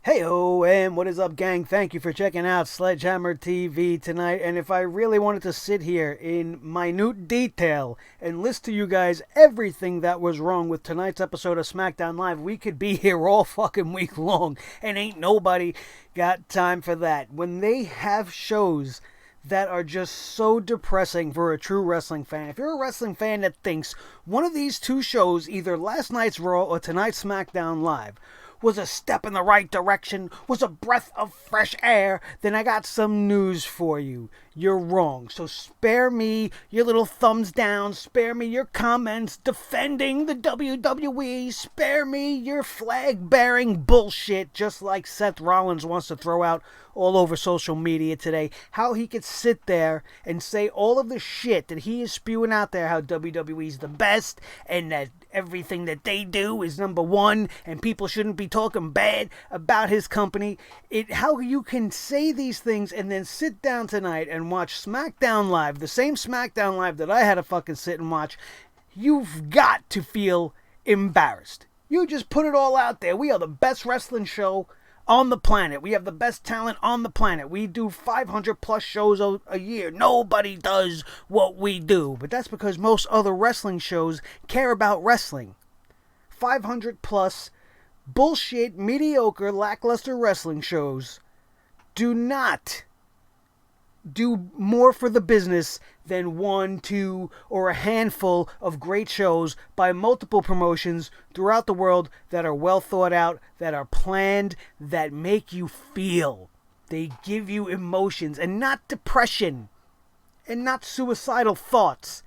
Heyo, and what is up, gang? Thank you for checking out Sledgehammer TV tonight. And if I really wanted to sit here in minute detail and list to you guys everything that was wrong with tonight's episode of SmackDown Live, we could be here all fucking week long, and ain't nobody got time for that. When they have shows that are just so depressing for a true wrestling fan. If you're a wrestling fan that thinks one of these two shows, either last night's Raw or tonight's SmackDown Live, was a step in the right direction, was a breath of fresh air, then I got some news for you. You're wrong. So spare me your little thumbs down, spare me your comments defending the WWE, spare me your flag-bearing bullshit, just like Seth Rollins wants to throw out all over social media today. How he could sit there and say all of the shit that he is spewing out there, how WWE's the best, and that everything that they do is number one, and people shouldn't be talking bad about his company. How you can say these things and then sit down tonight and watch SmackDown Live, the same SmackDown Live that I had to fucking sit and watch. You've got to feel embarrassed. You just put it all out there. We are the best wrestling show on the planet. We have the best talent on the planet. We do 500 plus shows a year. Nobody does what we do. But that's because most other wrestling shows care about wrestling. 500 plus bullshit, mediocre, lackluster wrestling shows do not do more for the business than one, two, or a handful of great shows by multiple promotions throughout the world that are well thought out, that are planned, that make you feel. They give you emotions and not depression and not suicidal thoughts.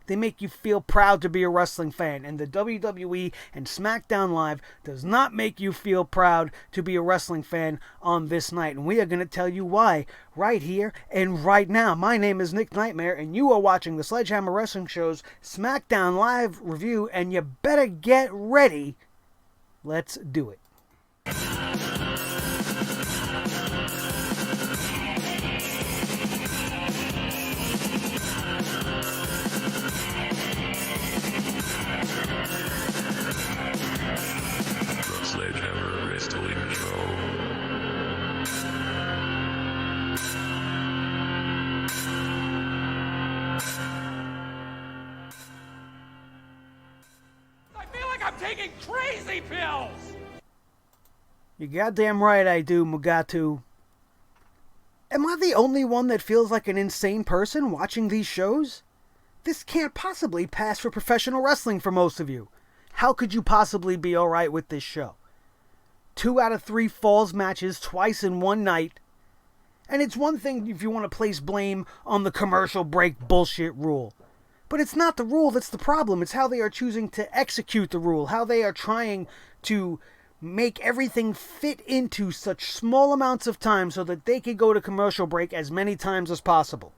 They make you feel proud to be a wrestling fan. And the WWE and SmackDown Live does not make you feel proud to be a wrestling fan on this night. And we are going to tell you why right here and right now. My name is Nick Nightmare, and you are watching the Sledgehammer Wrestling Show's SmackDown Live review. And you better get ready. Let's do it. Sledgehammer Wrestling Show. I feel like I'm taking crazy pills! You're goddamn right I do, Mugatu. Am I the only one that feels like an insane person watching these shows? This can't possibly pass for professional wrestling for most of you. How could you possibly be alright with this show? 2 out of 3 falls matches twice in one night. And it's one thing if you want to place blame on the commercial break bullshit rule. But it's not the rule that's the problem. It's how they are choosing to execute the rule. How they are trying to make everything fit into such small amounts of time so that they could go to commercial break as many times as possible.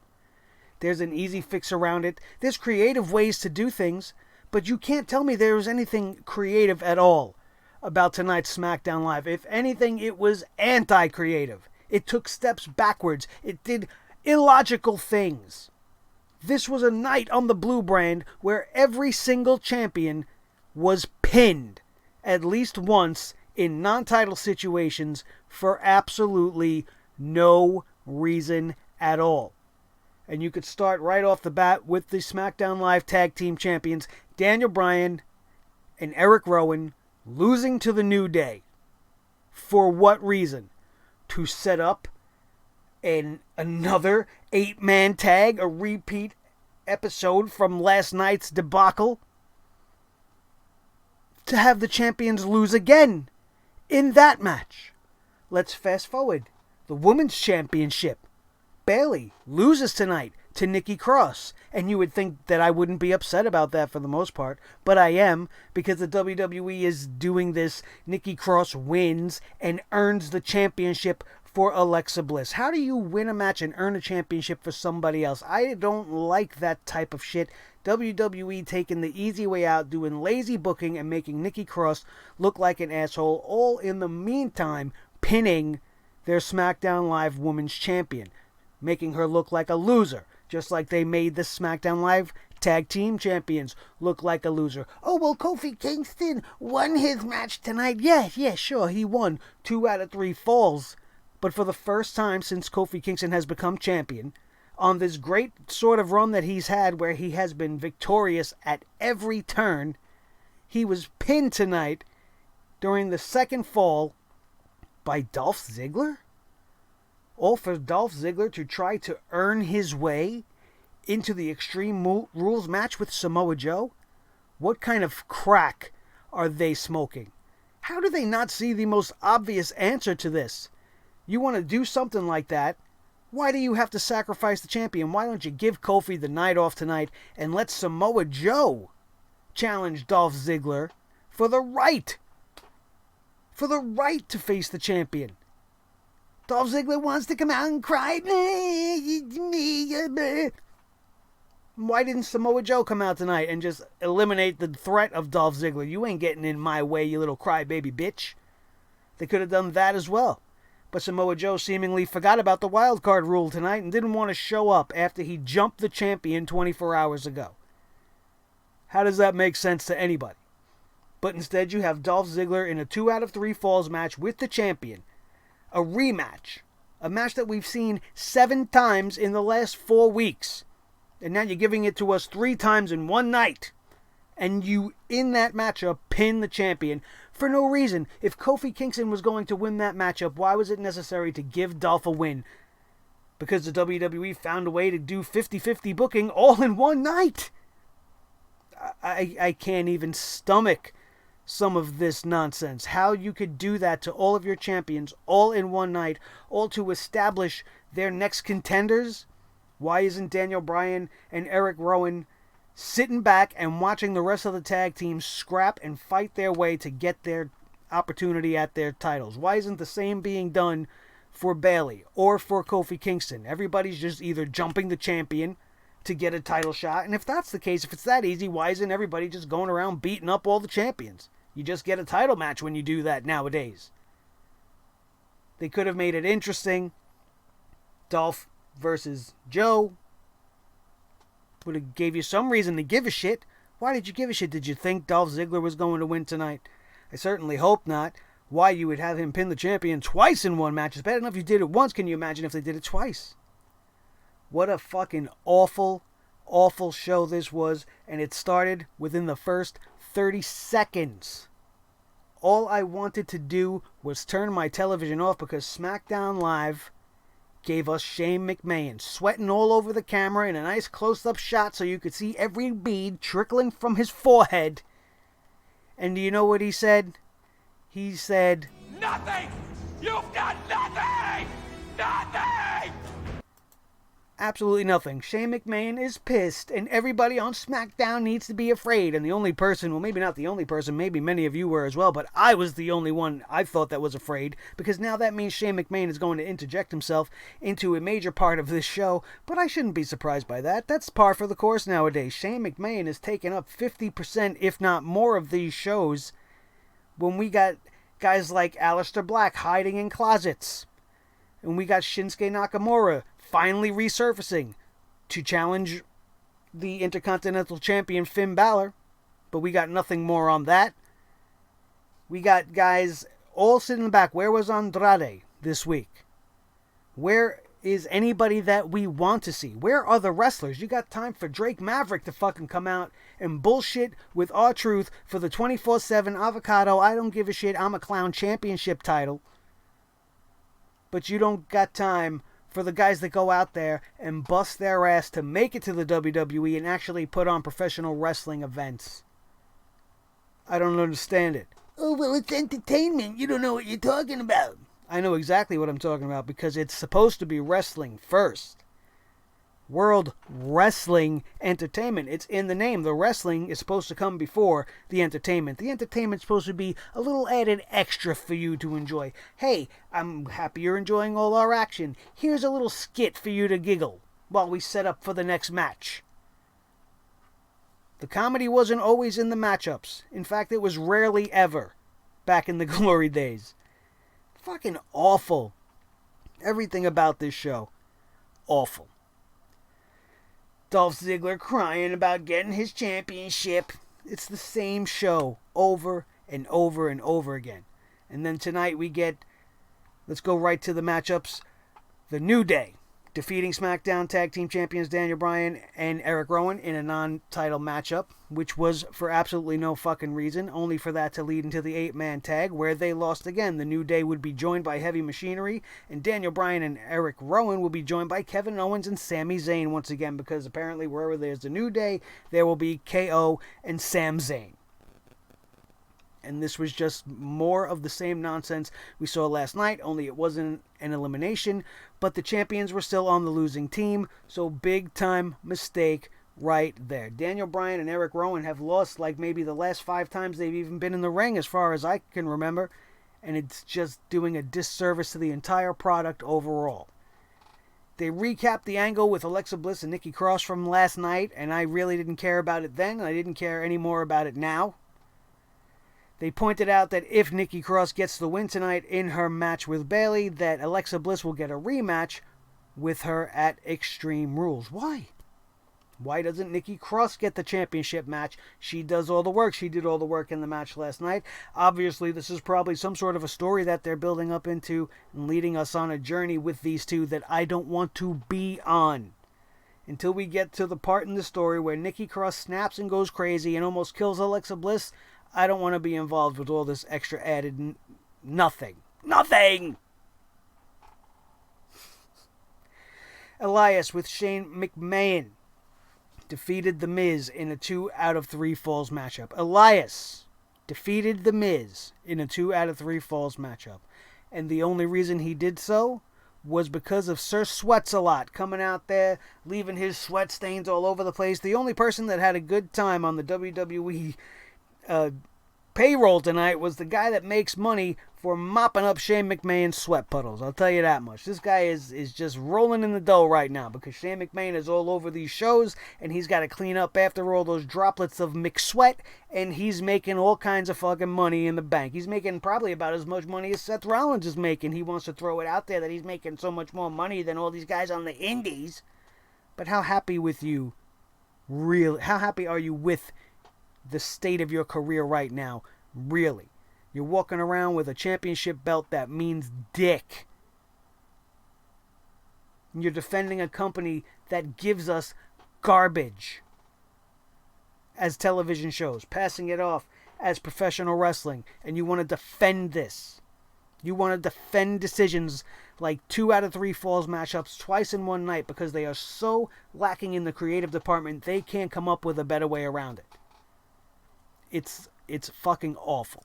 There's an easy fix around it. There's creative ways to do things. But you can't tell me there was anything creative at all about tonight's SmackDown Live. If anything, it was anti-creative. It took steps backwards. It did illogical things. This was a night on the Blue brand where every single champion was pinned at least once in non-title situations for absolutely no reason at all. And you could start right off the bat with the SmackDown Live Tag Team Champions, Daniel Bryan and Eric Rowan, losing to the New Day. For what reason? To set up another 8-man tag, a repeat episode from last night's debacle? To have the champions lose again in that match. Let's fast forward. The Women's Championship. Bayley loses tonight to Nikki Cross. And you would think that I wouldn't be upset about that for the most part. But I am, because the WWE is doing this. Nikki Cross wins and earns the championship for Alexa Bliss. How do you win a match and earn a championship for somebody else? I don't like that type of shit. WWE taking the easy way out, doing lazy booking, and making Nikki Cross look like an asshole. All in the meantime, pinning their SmackDown Live Women's Champion, making her look like a loser, just like they made the SmackDown Live tag team champions look like a loser. Oh, well, Kofi Kingston won his match tonight. Yeah, sure, he won 2 out of 3 falls. But for the first time since Kofi Kingston has become champion, on this great sort of run that he's had where he has been victorious at every turn, he was pinned tonight during the second fall by Dolph Ziggler? All for Dolph Ziggler to try to earn his way into the Extreme Rules match with Samoa Joe? What kind of crack are they smoking? How do they not see the most obvious answer to this? You want to do something like that? Why do you have to sacrifice the champion? Why don't you give Kofi the night off tonight and let Samoa Joe challenge Dolph Ziggler for the right to face the champion? Dolph Ziggler wants to come out and cry. Why didn't Samoa Joe come out tonight and just eliminate the threat of Dolph Ziggler? You ain't getting in my way, you little crybaby bitch. They could have done that as well. But Samoa Joe seemingly forgot about the wild card rule tonight and didn't want to show up after he jumped the champion 24 hours ago. How does that make sense to anybody? But instead you have Dolph Ziggler in a 2 out of 3 falls match with the champion. A rematch. A match that we've seen 7 times in the last 4 weeks. And now you're giving it to us 3 times in one night. And you, in that matchup, pin the champion for no reason. If Kofi Kingston was going to win that matchup, why was it necessary to give Dolph a win? Because the WWE found a way to do 50-50 booking all in one night. I can't even stomach some of this nonsense. How you could do that to all of your champions all in one night, all to establish their next contenders. Why isn't Daniel Bryan and Eric Rowan sitting back and watching the rest of the tag teams scrap and fight their way to get their opportunity at their titles? Why isn't the same being done for Bayley or for Kofi Kingston? Everybody's just either jumping the champion to get a title shot, and if that's the case, if it's that easy, why isn't everybody just going around beating up all the champions? You just get a title match when you do that nowadays. They could have made it interesting. Dolph versus Joe would have gave you some reason to give a shit. Why did you give a shit? Did you think Dolph Ziggler was going to win tonight? I certainly hope not. Why you would have him pin the champion twice in one match? It's bad enough you did it once. Can you imagine if they did it twice? What a fucking awful, awful show this was. And it started within the first 30 seconds. All I wanted to do was turn my television off because SmackDown Live gave us Shane McMahon sweating all over the camera in a nice close-up shot so you could see every bead trickling from his forehead. And do you know what he said? He said, Nothing! You've done nothing! Nothing! absolutely nothing. Shane McMahon is pissed, and everybody on SmackDown needs to be afraid. And the only person, well, maybe not the only person, maybe many of you were as well, but I was the only one I thought that was afraid, because now that means Shane McMahon is going to interject himself into a major part of this show, but I shouldn't be surprised by that. That's par for the course nowadays. Shane McMahon is taking up 50%, if not more, of these shows when we got guys like Alistair Black hiding in closets, and we got Shinsuke Nakamura finally resurfacing to challenge the Intercontinental Champion Finn Balor, but we got nothing more on that. We got guys all sitting in the back. Where was Andrade this week? Where is anybody that we want to see? Where are the wrestlers? You got time for Drake Maverick to fucking come out and bullshit with R-Truth for the 24/7 avocado, I don't give a shit, I'm a clown championship title. But you don't got time for the guys that go out there and bust their ass to make it to the WWE and actually put on professional wrestling events. I don't understand it. Oh, well, it's entertainment. You don't know what you're talking about. I know exactly what I'm talking about because it's supposed to be wrestling first. World Wrestling Entertainment. It's in the name. The wrestling is supposed to come before the entertainment. The entertainment's supposed to be a little added extra for you to enjoy. Hey, I'm happy you're enjoying all our action. Here's a little skit for you to giggle while we set up for the next match. The comedy wasn't always in the matchups. In fact, it was rarely ever back in the glory days. Fucking awful. Everything about this show. Awful. Dolph Ziggler crying about getting his championship. It's the same show over and over and over again. And then tonight we get, let's go right to the matchups. The New Day defeating SmackDown Tag Team Champions Daniel Bryan and Eric Rowan in a non-title matchup, which was for absolutely no fucking reason, only for that to lead into the 8-man tag, where they lost again. The New Day would be joined by Heavy Machinery, and Daniel Bryan and Eric Rowan will be joined by Kevin Owens and Sami Zayn once again, because apparently wherever there's the New Day, there will be KO and Sam Zayn. And this was just more of the same nonsense we saw last night, only it wasn't an elimination, but the champions were still on the losing team, so big time mistake right there. Daniel Bryan and Eric Rowan have lost like maybe the last 5 times they've even been in the ring as far as I can remember, and it's just doing a disservice to the entire product overall. They recapped the angle with Alexa Bliss and Nikki Cross from last night, and I really didn't care about it then, and I didn't care any more about it now. They pointed out that if Nikki Cross gets the win tonight in her match with Bayley, that Alexa Bliss will get a rematch with her at Extreme Rules. Why? Why doesn't Nikki Cross get the championship match? She does all the work. She did all the work in the match last night. Obviously, this is probably some sort of a story that they're building up into and leading us on a journey with these two that I don't want to be on. Until we get to the part in the story where Nikki Cross snaps and goes crazy and almost kills Alexa Bliss, I don't want to be involved with all this extra added nothing. Nothing! Elias with Shane McMahon defeated The Miz in a 2 out of 3 falls matchup. Elias defeated The Miz in a 2 out of 3 falls matchup. And the only reason he did so was because of Sir Sweats-a-Lot coming out there, leaving his sweat stains all over the place. The only person that had a good time on the WWE payroll tonight was the guy that makes money for mopping up Shane McMahon's sweat puddles. I'll tell you that much. This guy is just rolling in the dough right now because Shane McMahon is all over these shows and he's got to clean up after all those droplets of McSweat, and he's making all kinds of fucking money in the bank. He's making probably about as much money as Seth Rollins is making. He wants to throw it out there that he's making so much more money than all these guys on the indies. But how happy with you? How happy are you with the state of your career right now? Really? You're walking around with a championship belt that means dick. And you're defending a company that gives us garbage as television shows, passing it off as professional wrestling, and you want to defend this. You want to defend decisions like 2 out of 3 falls matchups twice in one night because they are so lacking in the creative department they can't come up with a better way around it. It's fucking awful.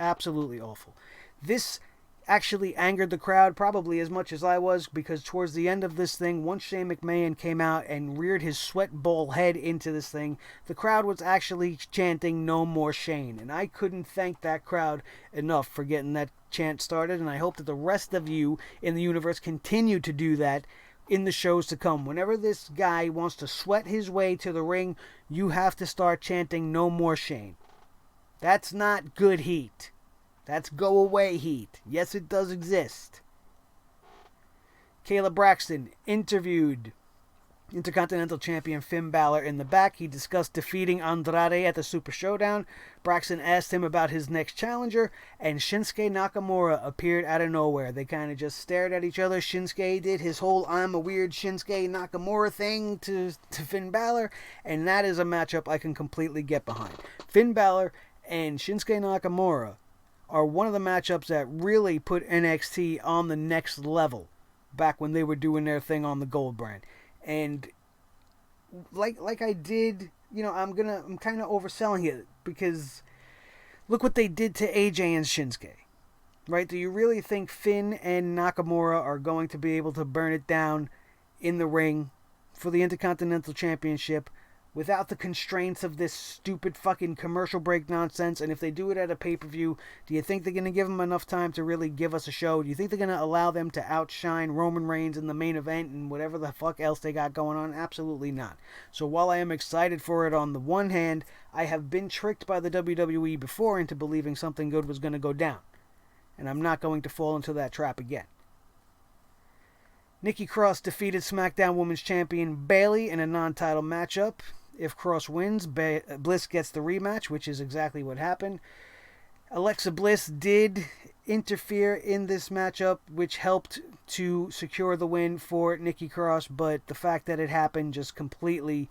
Absolutely awful. This actually angered the crowd probably as much as I was, because towards the end of this thing, once Shane McMahon came out and reared his sweat ball head into this thing, the crowd was actually chanting "No more Shane," and I couldn't thank that crowd enough for getting that chant started, and I hope that the rest of you in the universe continue to do that in the shows to come. Whenever this guy wants to sweat his way to the ring, you have to start chanting "No more Shane." That's not good heat. That's go away heat. Yes, it does exist. Kayla Braxton interviewed Intercontinental Champion Finn Balor in the back. He discussed defeating Andrade at the Super Showdown. Braxton asked him about his next challenger, and Shinsuke Nakamura appeared out of nowhere. They kind of just stared at each other. Shinsuke did his whole "I'm a weird Shinsuke Nakamura" thing to Finn Balor, and that is a matchup I can completely get behind. Finn Balor and Shinsuke Nakamura are one of the matchups that really put NXT on the next level back when they were doing their thing on the Gold brand. And like I did, I'm kind of overselling it, because look what they did to AJ and Shinsuke. Right? Do you really think Finn and Nakamura are going to be able to burn it down in the ring for the Intercontinental Championship without the constraints of this stupid fucking commercial break nonsense? And if they do it at a pay-per-view, do you think they're going to give them enough time to really give us a show? Do you think they're going to allow them to outshine Roman Reigns in the main event and whatever the fuck else they got going on? Absolutely not. So while I am excited for it on the one hand, I have been tricked by the WWE before into believing something good was going to go down. And I'm not going to fall into that trap again. Nikki Cross defeated SmackDown Women's Champion Bayley in a non-title matchup. If Cross wins, Bliss gets the rematch, which is exactly what happened. Alexa Bliss did interfere in this matchup, which helped to secure the win for Nikki Cross, but the fact that it happened just completely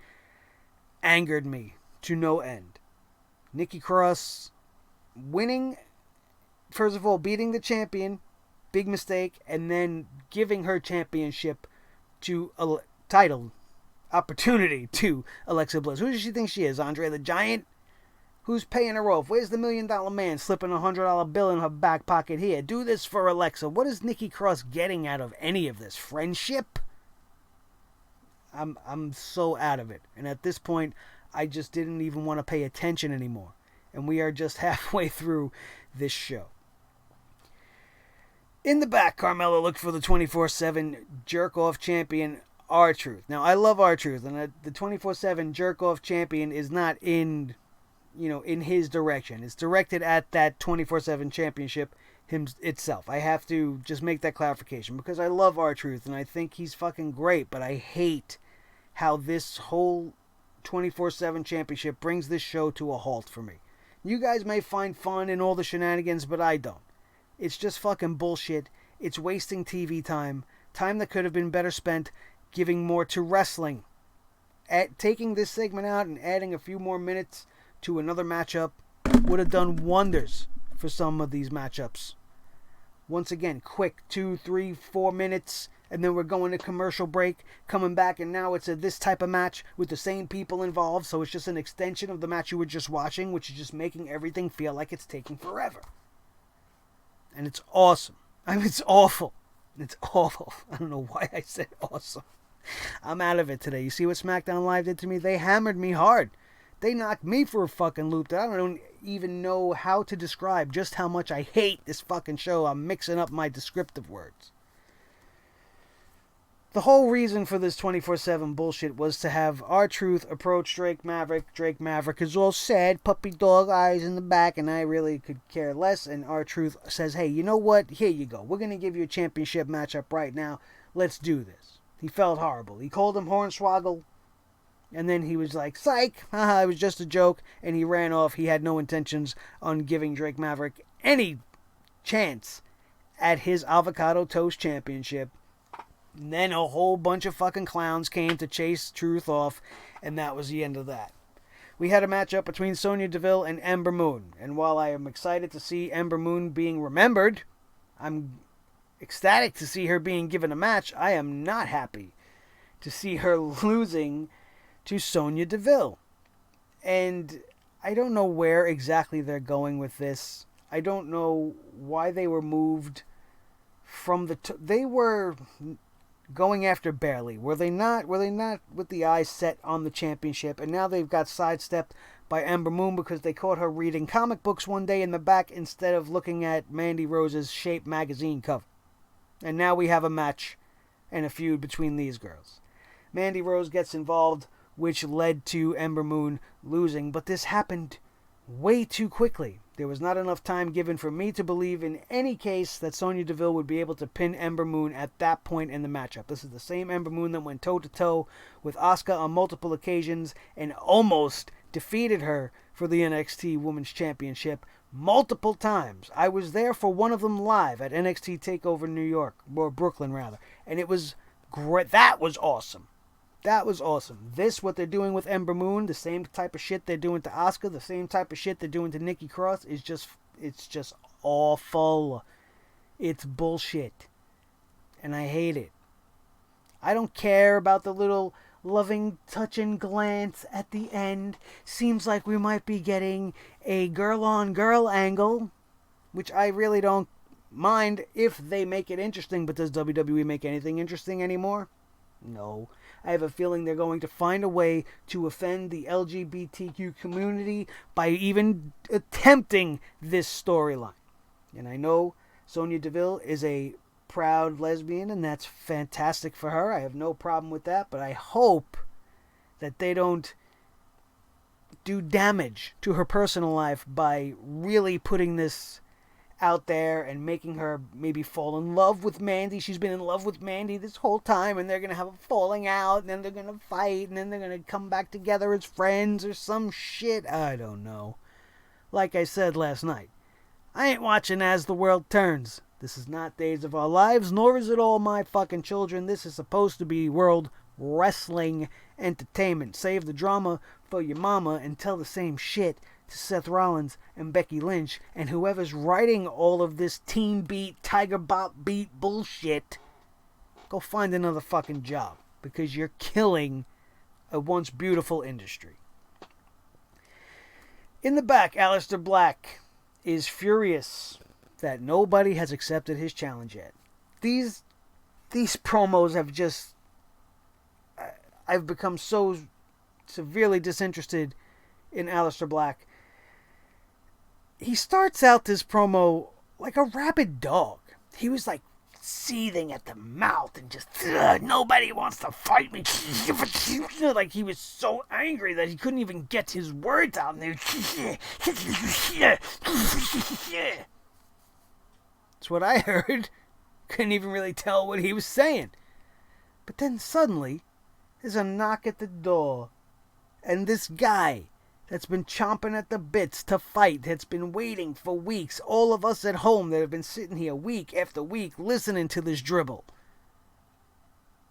angered me to no end. Nikki Cross winning, first of all, beating the champion, big mistake, and then giving her championship to a title opportunity to Alexa Bliss. Who does she think she is? Andre the Giant? Who's paying her off? Where's the $1 Million Man slipping a $100 bill in her back pocket here? Do this for Alexa. What is Nikki Cross getting out of any of this? Friendship? I'm so out of it. And at this point, I just didn't even want to pay attention anymore. And we are just halfway through this show. In the back, Carmella looked for the 24/7 jerk-off champion, R-Truth. Now, I love R-Truth, and the 24/7 jerk-off champion is not in his direction. It's directed at that 24/7 championship itself. I have to just make that clarification because I love R-Truth, and I think he's fucking great, but I hate how this whole 24/7 championship brings this show to a halt for me. You guys may find fun in all the shenanigans, but I don't. It's just fucking bullshit. It's wasting TV time that could have been better spent giving more to wrestling. Taking this segment out and adding a few more minutes to another matchup would have done wonders for some of these matchups. Once again, quick 2, 3, 4 minutes, and then we're going to commercial break, coming back, and now it's this type of match with the same people involved, so it's just an extension of the match you were just watching, which is just making everything feel like it's taking forever. And it's awesome. I mean, it's awful. It's awful. I don't know why I said awesome. I'm out of it today. You see what SmackDown Live did to me? They hammered me hard. They knocked me for a fucking loop that I don't even know how to describe just how much I hate this fucking show. I'm mixing up my descriptive words. The whole reason for this 24/7 bullshit was to have R-Truth approach Drake Maverick. Drake Maverick is all sad, puppy dog eyes in the back, and I really could care less. And R-Truth says, hey, you know what? Here you go. We're going to give you a championship matchup right now. Let's do this. He felt horrible. He called him Hornswoggle. And then he was like, psych, haha, it was just a joke. And he ran off. He had no intentions on giving Drake Maverick any chance at his avocado toast championship. And then a whole bunch of fucking clowns came to chase Truth off. And that was the end of that. We had a matchup between Sonya Deville and Ember Moon. And while I am excited to see Ember Moon being remembered, I'm ecstatic to see her being given a match. I am not happy to see her losing to Sonya Deville. And I don't know where exactly they're going with this. I don't know why they were moved from they were going after Bayley. Were they not with the eyes set on the championship? And now they've got sidestepped by Ember Moon because they caught her reading comic books one day in the back instead of looking at Mandy Rose's Shape magazine cover. And now we have a match and a feud between these girls. Mandy Rose gets involved, which led to Ember Moon losing, but this happened way too quickly. There was not enough time given for me to believe in any case that Sonya Deville would be able to pin Ember Moon at that point in the matchup. This is the same Ember Moon that went toe-to-toe with Asuka on multiple occasions and almost defeated her for the NXT Women's Championship multiple times. I was there for one of them live at NXT TakeOver New York, or Brooklyn rather, and it was great. That was awesome. That was awesome. What they're doing with Ember Moon, the same type of shit they're doing to Asuka, the same type of shit they're doing to Nikki Cross, it's just awful. It's bullshit. And I hate it. I don't care about the little loving touch and glance at the end. Seems like we might be getting a girl-on-girl angle, which I really don't mind if they make it interesting, but does WWE make anything interesting anymore? No. I have a feeling they're going to find a way to offend the LGBTQ community by even attempting this storyline. And I know Sonya Deville is a proud lesbian, and that's fantastic for her. I have no problem with that, but I hope that they don't do damage to her personal life by really putting this out there and making her maybe fall in love with Mandy. She's been in love with Mandy this whole time, and they're going to have a falling out, and then they're going to fight, and then they're going to come back together as friends or some shit. I don't know. Like I said last night, I ain't watching As the World Turns. This is not Days of Our Lives, nor is it All My Fucking Children. This is supposed to be World Wrestling Entertainment. Save the drama for your mama and tell the same shit to Seth Rollins and Becky Lynch and whoever's writing all of this Teen Beat, Tiger Bop Beat bullshit. Go find another fucking job, because you're killing a once beautiful industry. In the back, Alistair Black is furious that nobody has accepted his challenge yet. These promos have just... I've become so severely disinterested in Alistair Black. He starts out this promo like a rabid dog. He was like seething at the mouth and just, nobody wants to fight me. Like he was so angry that he couldn't even get his words out. That's what I heard. Couldn't even really tell what he was saying. But then suddenly, there's a knock at the door. And this guy that's been chomping at the bits to fight, that's been waiting for weeks, all of us at home that have been sitting here week after week listening to this dribble,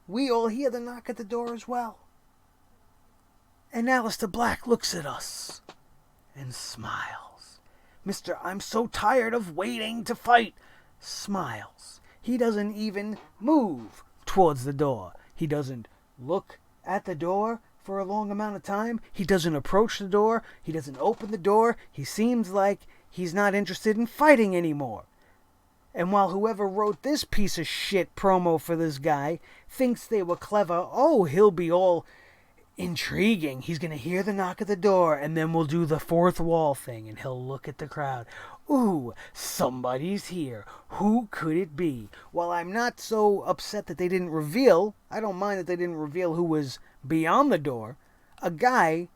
we all hear the knock at the door as well. And Alistair Black looks at us and smiles. Mr. I'm so tired of waiting to fight smiles. He doesn't even move towards the door. He doesn't look at the door for a long amount of time. He doesn't approach the door. He doesn't open the door. He seems like he's not interested in fighting anymore. And while whoever wrote this piece of shit promo for this guy thinks they were clever, oh, he'll be all intriguing. He's going to hear the knock at the door, and then we'll do the fourth wall thing, and he'll look at the crowd. Ooh, somebody's here. Who could it be? While I'm not so upset that they didn't reveal, I don't mind that they didn't reveal who was beyond the door, a guy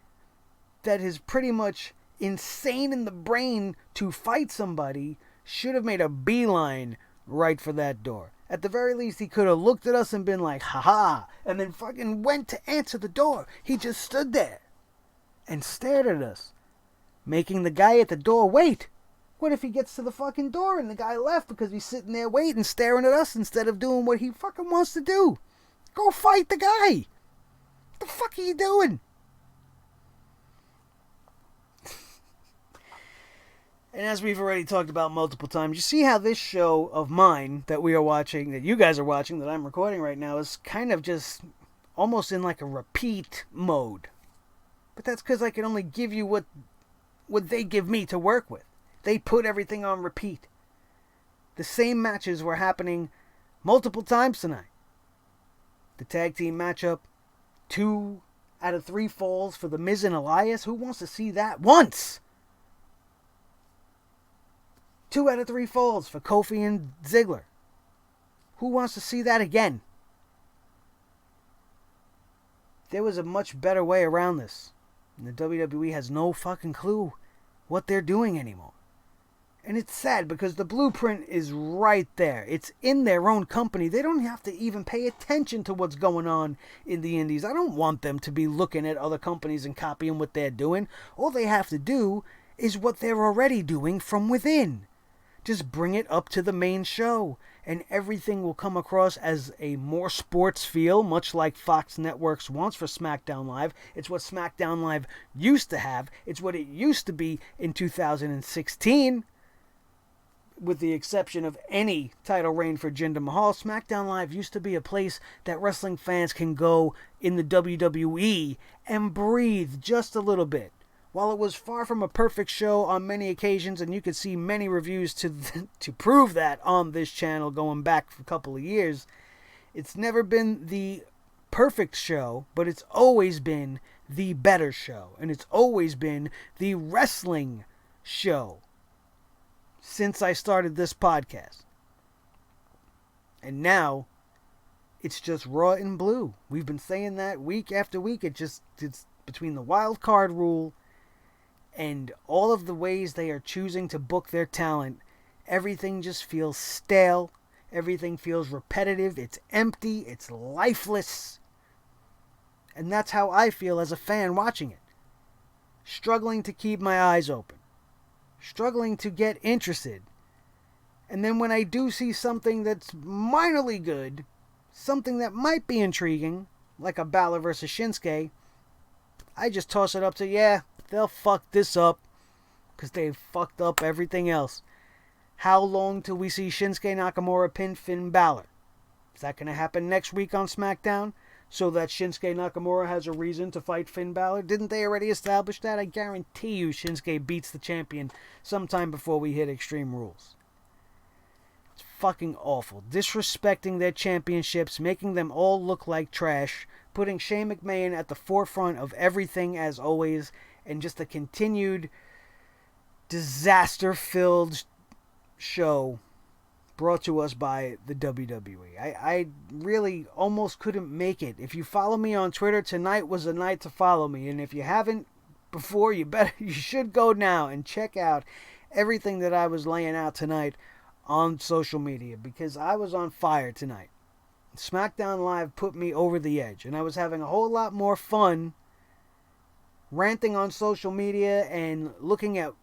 that is pretty much insane in the brain to fight somebody should have made a beeline right for that door. At the very least, he could have looked at us and been like, ha-ha, and then fucking went to answer the door. He just stood there and stared at us, making the guy at the door wait. What if he gets to the fucking door and the guy left because he's sitting there waiting, staring at us instead of doing what he fucking wants to do? Go fight the guy. What the fuck are you doing? And as we've already talked about multiple times, you see how this show of mine that we are watching, that you guys are watching, that I'm recording right now, is kind of just almost in like a repeat mode. But that's because I can only give you what they give me to work with. They put everything on repeat. The same matches were happening multiple times tonight. The tag team matchup, 2 out of 3 falls for the Miz and Elias. Who wants to see that once? 2 out of 3 falls for Kofi and Ziggler. Who wants to see that again? There was a much better way around this. And the WWE has no fucking clue what they're doing anymore. And it's sad because the blueprint is right there. It's in their own company. They don't have to even pay attention to what's going on in the indies. I don't want them to be looking at other companies and copying what they're doing. All they have to do is what they're already doing from within. Just bring it up to the main show, and everything will come across as a more sports feel, much like Fox Networks wants for SmackDown Live. It's what SmackDown Live used to have. It's what it used to be in 2016. With the exception of any title reign for Jinder Mahal, SmackDown Live used to be a place that wrestling fans can go in the WWE and breathe just a little bit. While it was far from a perfect show on many occasions, and you could see many reviews to prove that on this channel going back a couple of years, it's never been the perfect show, but it's always been the better show, and it's always been the wrestling show since I started this podcast. And now, it's just raw and blue. We've been saying that week after week. It's between the wild card rule and all of the ways they are choosing to book their talent. everything just feels stale. Everything feels repetitive. It's empty. It's lifeless. And that's how I feel as a fan watching it. Struggling to keep my eyes open. Struggling to get interested. And then when I do see something that's minorly good, something that might be intriguing, like a Balor versus Shinsuke, I just toss it up to, yeah, they'll fuck this up because they fucked up everything else. How long till we see Shinsuke Nakamura pin Finn Balor? Is that going to happen next week on SmackDown? So that Shinsuke Nakamura has a reason to fight Finn Balor? Didn't they already establish that? I guarantee you Shinsuke beats the champion sometime before we hit Extreme Rules. It's fucking awful. Disrespecting their championships, making them all look like trash, putting Shane McMahon at the forefront of everything as always, and just a continued disaster-filled show brought to us by the WWE. I really almost couldn't make it. If you follow me on Twitter, tonight was the night to follow me. And if you haven't before, you should go now and check out everything that I was laying out tonight on social media, because I was on fire tonight. SmackDown Live put me over the edge, and I was having a whole lot more fun ranting on social media and looking at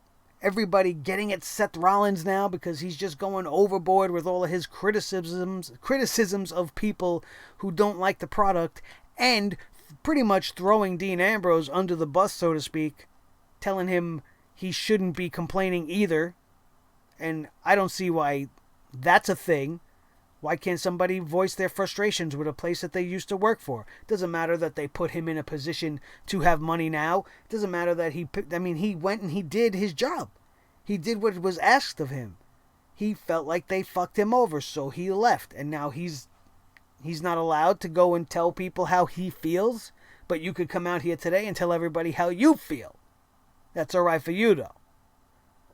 everybody getting at Seth Rollins now because he's just going overboard with all of his criticisms of people who don't like the product, and pretty much throwing Dean Ambrose under the bus, so to speak, telling him he shouldn't be complaining either. And I don't see why that's a thing. Why can't somebody voice their frustrations with a place that they used to work for? Doesn't matter that they put him in a position to have money now. Doesn't matter that he went and he did his job. He did what was asked of him. He felt like they fucked him over, so he left. And now he's not allowed to go and tell people how he feels. But you could come out here today and tell everybody how you feel. That's all right for you, though.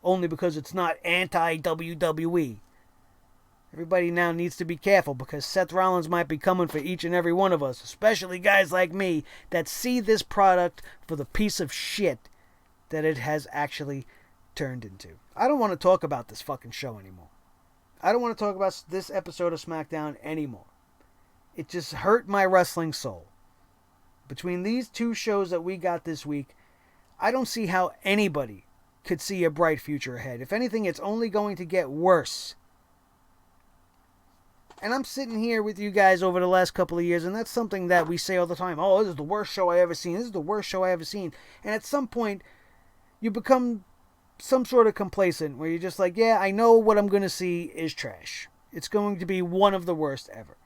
Only because it's not anti-WWE. Everybody now needs to be careful because Seth Rollins might be coming for each and every one of us, especially guys like me that see this product for the piece of shit that it has actually turned into. I don't want to talk about this fucking show anymore. I don't want to talk about this episode of SmackDown anymore. It just hurt my wrestling soul. Between these two shows that we got this week, I don't see how anybody could see a bright future ahead. If anything, it's only going to get worse. And I'm sitting here with you guys over the last couple of years, and that's something that we say all the time. Oh, this is the worst show I ever seen. This is the worst show I ever seen. And at some point, you become some sort of complacent, where you're just like, yeah, I know what I'm going to see is trash. It's going to be one of the worst ever.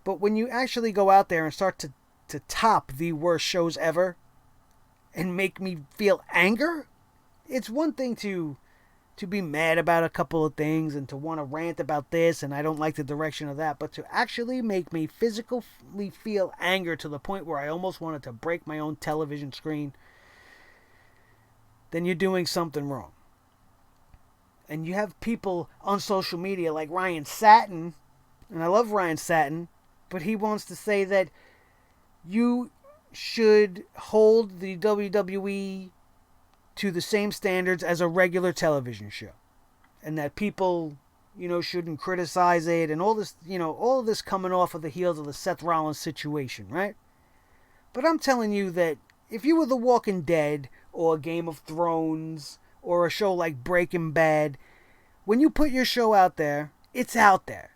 But when you actually go out there and start to top the worst shows ever, and make me feel anger, it's one thing to be mad about a couple of things and to want to rant about this and I don't like the direction of that, but to actually make me physically feel anger to the point where I almost wanted to break my own television screen, then you're doing something wrong. And you have people on social media like Ryan Satin, and I love Ryan Satin, but he wants to say that you should hold the WWE to the same standards as a regular television show, and that people, shouldn't criticize it, and all this, all of this coming off of the heels of the Seth Rollins situation, right? But I'm telling you that if you were The Walking Dead or Game of Thrones or a show like Breaking Bad, when you put your show out there, it's out there.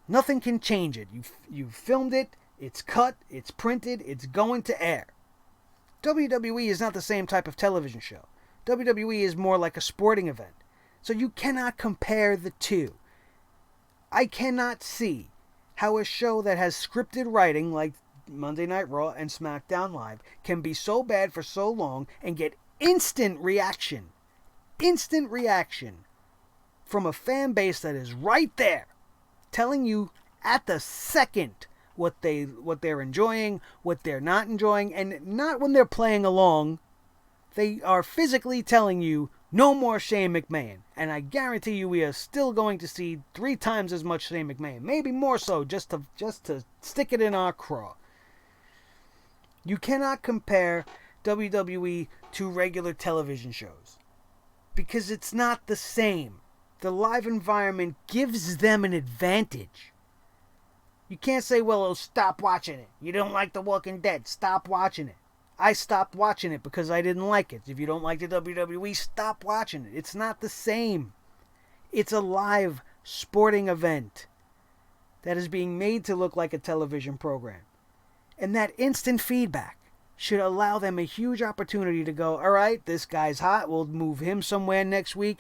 Nothing can change it. You've filmed it, it's cut, it's printed, it's going to air. WWE is not the same type of television show. WWE is more like a sporting event. So you cannot compare the two. I cannot see how a show that has scripted writing like Monday Night Raw and SmackDown Live can be so bad for so long and get instant reaction from a fan base that is right there telling you at the second what they're enjoying, what they're not enjoying, and not when they're playing along. They are physically telling you, no more Shane McMahon. And I guarantee you we are still going to see 3 times as much Shane McMahon. Maybe more so, just to stick it in our craw. You cannot compare WWE to regular television shows. Because it's not the same. The live environment gives them an advantage. You can't say, well, oh, stop watching it. You don't like The Walking Dead. Stop watching it. I stopped watching it because I didn't like it. If you don't like the WWE, stop watching it. It's not the same. It's a live sporting event that is being made to look like a television program. And that instant feedback should allow them a huge opportunity to go, all right, this guy's hot. We'll move him somewhere next week.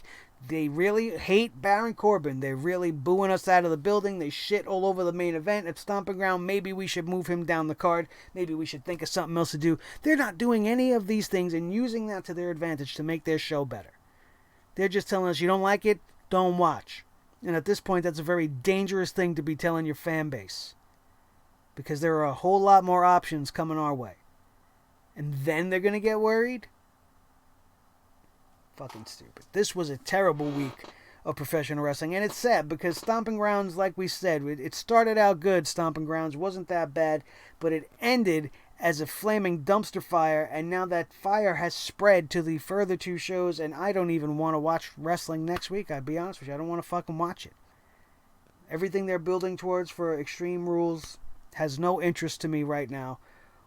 They really hate Baron Corbin. They're really booing us out of the building. They shit all over the main event at Stomping Ground. Maybe we should move him down the card. Maybe we should think of something else to do. They're not doing any of these things and using that to their advantage to make their show better. They're just telling us, you don't like it, don't watch. And at this point, that's a very dangerous thing to be telling your fan base. Because there are a whole lot more options coming our way. And then they're going to get worried? Fucking stupid. This was a terrible week of professional wrestling, and it's sad because Stomping Grounds, like we said, it started out good. Stomping Grounds wasn't that bad, but it ended as a flaming dumpster fire, and now that fire has spread to the further two shows, and I don't even want to watch wrestling next week. I'll be honest with you, I don't want to fucking watch it. Everything they're building towards for Extreme Rules has no interest to me right now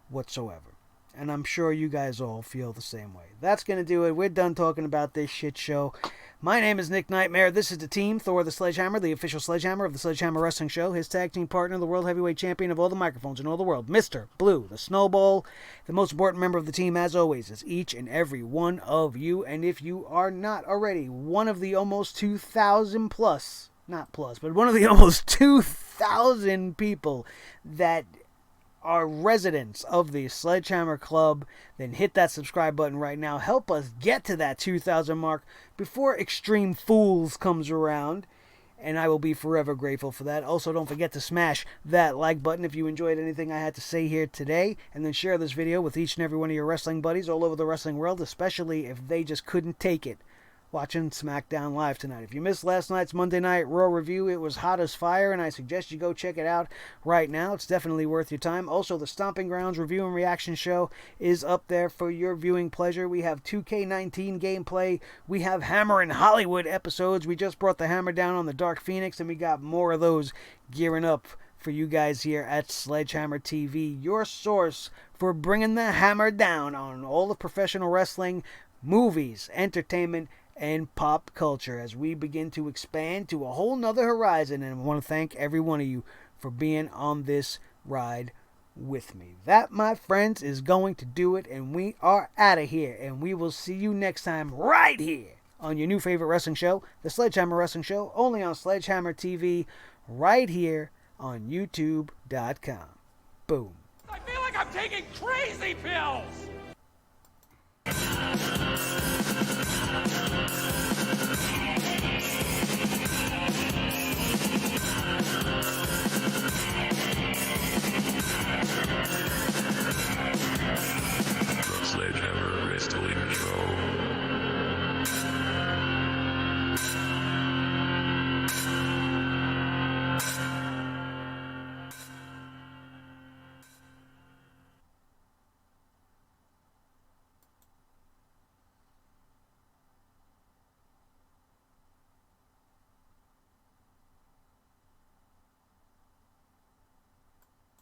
whatsoever. And I'm sure you guys all feel the same way. That's going to do it. We're done talking about this shit show. My name is Nick Nightmare. This is the team, Thor the Sledgehammer, the official Sledgehammer of the Sledgehammer Wrestling Show. His tag team partner, the World Heavyweight Champion of all the microphones in all the world, Mr. Blue, the Snowball. The most important member of the team, as always, is each and every one of you. And if you are not already one of the almost 2,000 plus, not plus, but one of the almost 2,000 people that are residents of the Sledgehammer Club, then hit that subscribe button right now. Help us get to that 2,000 mark before Extreme Fools comes around, and I will be forever grateful for that. Also, don't forget to smash that like button if you enjoyed anything I had to say here today, and then share this video with each and every one of your wrestling buddies all over the wrestling world, especially if they just couldn't take it watching SmackDown Live tonight. If you missed last night's Monday Night Raw review, it was hot as fire, and I suggest you go check it out right now. It's definitely worth your time. Also, the Stomping Grounds review and reaction show is up there for your viewing pleasure. We have 2K19 gameplay. We have Hammer in Hollywood episodes. We just brought the hammer down on the Dark Phoenix, and we got more of those gearing up for you guys here at Sledgehammer TV, your source for bringing the hammer down on all the professional wrestling, movies, entertainment, and pop culture as we begin to expand to a whole nother horizon. And I want to thank every one of you for being on this ride with me. That, my friends, is going to do it, and we are out of here, and we will see you next time right here on your new favorite wrestling show, the Sledgehammer Wrestling Show, only on Sledgehammer TV, right here on YouTube.com. Boom. I feel like I'm taking crazy pills!